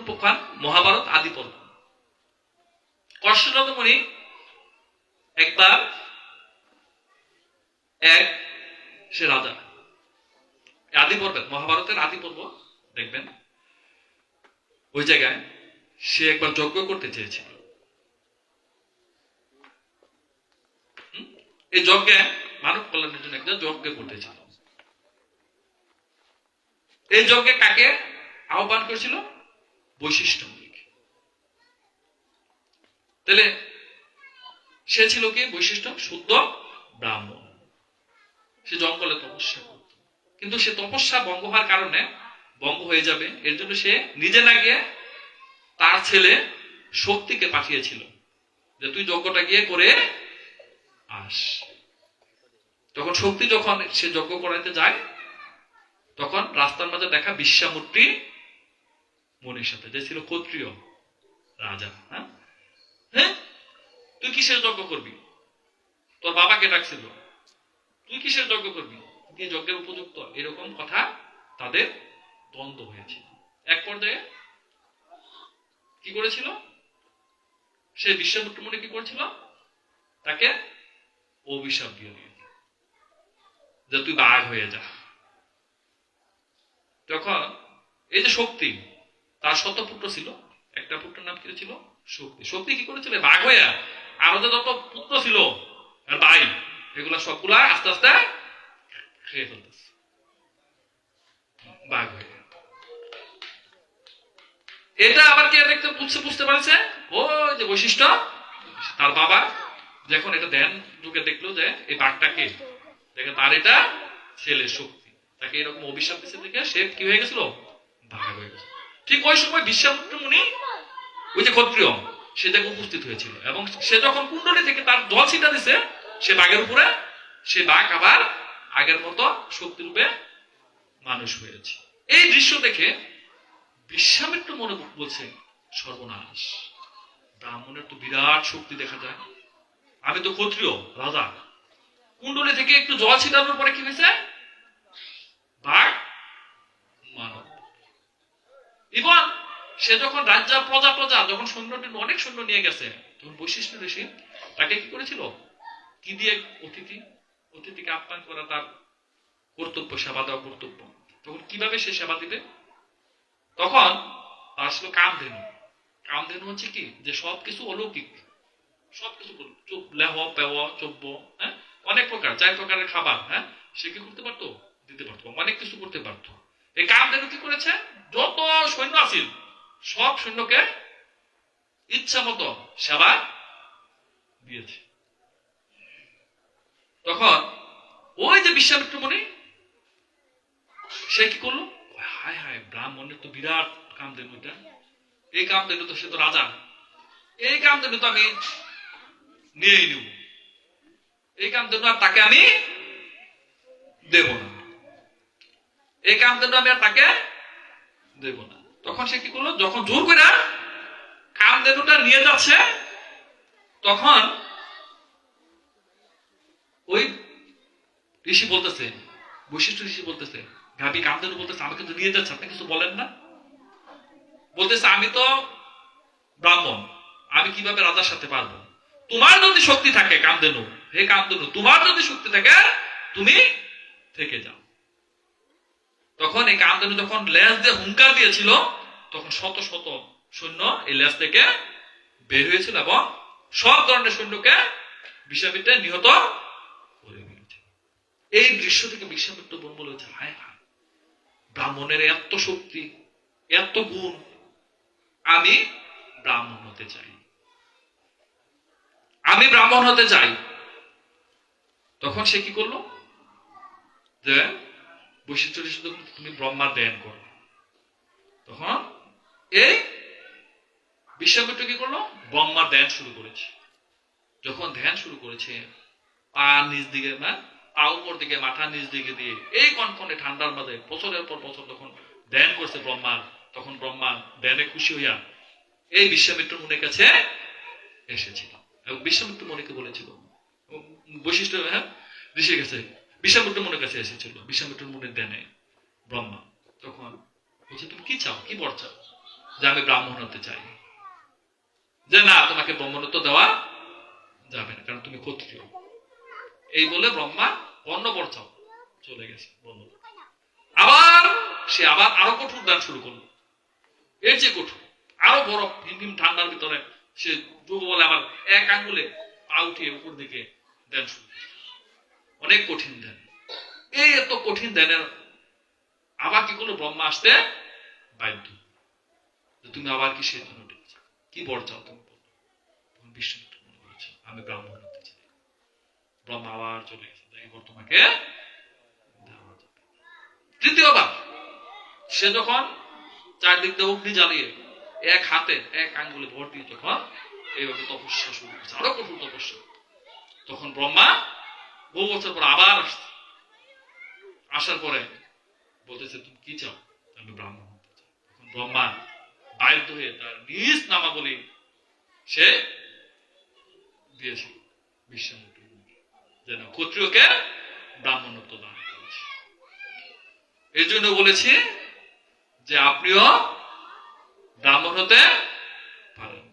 পুঙ্খান মহাভারত আদি পর্ব। কষ্টরথ মুনি একবার সে রাজা, আদি পর্বে মহাভারতের আদি পর্ব দেখবেন, ওই জায়গায় সে একবার যজ্ঞ করতে চেয়েছিল। এই যজ্ঞে মানব কল্যাণের জন্য একটা যজ্ঞ করতেছিল। এই যজ্ঞে কাকে আহ্বান করেছিল? বৈশিষ্ট্য মুনিকে। তাহলে সে ছিল কি? বৈশিষ্ট্য শুদ্ধ ব্রাহ্মণ। সে জঙ্গলে তপস্যা করত, কিন্তু সে তপস্যা ভঙ্গ হওয়ার কারণে ভঙ্গ হয়ে যাবে, এর জন্য সে নিজে না গিয়ে তার ছেলে শক্তিকে পাঠিয়েছিল যে তুই যজ্ঞটা গিয়ে করে আস। তখন শক্তি যখন সে যজ্ঞ করাইতে যায়, তখন রাস্তার মাঝে দেখা বিশ্বামিত্র মুনির সাথে, যে ছিল ক্ষত্রিয় রাজা। হ্যাঁ, তুই কিসের যজ্ঞ করবি? তোর বাবাকে ডাকছিল, তুই কিসের যজ্ঞ করবি? তুই যজ্ঞের উপযুক্ত? এরকম কথা তাদের দ্বন্দ্ব হয়েছিল। এক পর্যায়ে কি করেছিল সে? বিশ্বামিত্র মুনি কি করেছিল? তাকে অভিশাপ দিয়ে দিয়েছিল যে তুই বাঘ হয়ে যা। তখন এই যে শক্তি, তার শতপুত্র ছিল, একটা পুত্রের নাম কি ছিল? শক্তি। শক্তি কি করেছিল? বাঘ হয়ে আরো যে যত পুত্র ছিল আর ভাই, এগুলা সবগুলা আস্তে আস্তে খেয়ে ফেলতেছে বাঘ হয়ে। এটা আবার কে দেখতে বুঝতে পারছে? ওই যে বৈশিষ্ট্য, তার বাবা যখন এটা ধ্যান যুগে দেখলো যে এই বাঘটাকে দেখে তার এটা ছেলে শক্তি, তাকে এরকম অভিশাপ দিচ্ছে দেখে সে কি হয়ে গেছিল? বাঘ হয়ে গেছিল। ঠিক ওই সময় বিশ্বামিত্র মুনি, ওই যে ক্ষত্রিয়, সে জায়গায় উপস্থিত হয়েছিল, এবং সে যখন কুণ্ডলী থেকে তার জল ছিটা দিছে সে বাঘের উপরে, সে বাঘ আবার আগের মতো শক্তি রূপে মানুষ হয়েছে। এই দৃশ্য দেখে বিশ্বামিত্র মনে বলছে, সর্বনাশ, ব্রাহ্মণের তো বিরাট শক্তি দেখা যায়, আমি তো ক্ষত্রিয় রাজা, কুণ্ডলী থেকে একটু জল ছিটানোর পরে কি হয়েছে? বাঘ মানব। এবং সে যখন রাজ্য প্রজা যখন সৈন্যটি অনেক সৈন্য নিয়ে গেছে, তখন বৈশিষ্ট্য ঋষি তাকে কি করেছিল? কি দিয়ে? অতিথিকে আপ্যায়ন করা তার কর্তব্য, সেবা দেওয়া কর্তব্য। তখন কিভাবে সে সেবা দিবে? তখন তার ছিল কামধেনু। কামধেনু হচ্ছে কি? যে সবকিছু অলৌকিক, সবকিছু লেহ পেহ চব্য, হ্যাঁ, অনেক প্রকার, 4 প্রকারের খাবার, হ্যাঁ, সে কি করতে পারতো? দিতে পারতো, অনেক কিছু করতে পারতো। এই কামধেনু কি করেছে? যত সৈন্য আছিল সব সৈন্যকে ইচ্ছা মতো সেবা দিয়েছে। তখন ওই যে বিশ্বামিত্র মুনি, সে কি করলো? হায় হায়, ব্রাহ্মণের তো বিরাট কামধেনু, এটা এই কামধেনু তো, সে তো রাজা, এই কামধেনু তো আমি নিয়েই নেব, এই কামধেনু আর তাকে আমি দেব না, এই কামধেনু আমি আর তাকে দেব না। তখন সে কি করলো? যখন জোর করে কামধেনুটা নিয়ে যাচ্ছে, তখন ওই ঋষি বলতেছে, বৈশিষ্ট্য ঋষি বলতেছে, ভাবি কামধেনু বলতেছে আমাকে তো নিয়ে যাচ্ছে, আপনি কিছু বলেন না? বলতেছে আমি তো ব্রাহ্মণ, আমি কিভাবে রাজার সাথে পারবো? তোমার যদি শক্তি থাকে কামধেনু, হে কামধেনু, তোমার যদি শক্তি থাকে তুমি থেকে যাও। তখন এই কামধেনু যখন লেজ দিয়ে হুঙ্কার দিয়েছিল, তখন শত শত সৈন্য এই লেজ থেকে বের হয়েছিল এবং সব ধরনের সৈন্যকে বিশ্বামিত্র নিহত করে দিয়েছিল। এই দৃশ্য থেকে বিশ্বামিত্র বলেছে, হায় হায়, ব্রাহ্মণের এত শক্তি, এত গুণ, আমি ব্রাহ্মণ হতে চাই, আমি ব্রাহ্মণ হতে চাই। তখন সে কি করলো? যে বৈশিষ্ট্য ঋষি, তুমি ব্রহ্মার ধ্যান করো। তখন এই বিশ্বামিত্র কি করলো? ব্রহ্মার ধ্যান শুরু করেছে। যখন ধ্যান শুরু করেছে, পা নিচ দিকে, পা উপর দিকে, মাথা নিচ দিকে দিয়ে এই কনকনে ঠান্ডার মাঝে বছরের পর বছর যখন ধ্যান করছে ব্রহ্মার, তখন ব্রহ্মা ধ্যানে খুশি হইয়া এই বিশ্বামিত্র মুনির কাছে এসেছিল এবং বিশ্বামিত্র মুনিকে বলেছিল, বৈশিষ্ট্য ঋষির কাছে বিশ্বামিত্র মুনির কাছে এসেছিল, বিশ্বামিত্র মুনির ধ্যানে ব্রহ্মা। তখন বলছে, তুমি কি চাও, কি বর চাও? যে আমি ব্রাহ্মণ হতে চাই, যে না তোমাকে ব্রাহ্মণত্ব দেওয়া যাবে না কারণ তুমি ক্ষত্রিয়। এই বলে ব্রহ্মা বর্ণবর চাও চলে গেছে বলল। আবার সে আবার আরো কঠোর দান শুরু করলো, এর যে কঠোর আরো বরফ হিমহিম ঠান্ডার ভিতরে সে যোগ বলে আবার এক আঙ্গুলে পা উঠিয়ে উপর দিকে দেন শুরু করলো। অনেক কঠিন দেন। এই এত কঠিন দেনের আবার কি করলো, ব্রহ্মা আসতে বাধ্য। তুমি আবার কি সেই জন্য ডেকেছ, কি বর চাও তুমি বলো। তখন বিষ্ণু মনে করেছে আমি ব্রাহ্মণ হতে চাই। ব্রহ্মা আবার চলে গেছে, এবার তোমাকে দেওয়া যাবে। তৃতীয়বার সে যখন চারদিক দিয়ে অগ্নি জ্বালিয়ে এক হাতে এক আঙ্গুলে ভর দিয়ে যখন এইভাবে তপস্যা শুরু করছে, আরো কঠোর তপস্যা, তখন ব্রহ্মা বহু বছর পর আবার আসছে। আসার পরে বলতেছে তুমি কি চাও, আমি ব্রাহ্মণ হতে চাই। তখন ব্রহ্মা বাধ্য হয়ে তার নিজ নামাবলী সে দিয়েছিল বিশ্বামিত্র, যেন ক্ষত্রিয়কে ব্রাহ্মণত্ব দান করেছে। এই জন্য বলেছি যে আপনিও ব্রাহ্মণ হতে পারেন।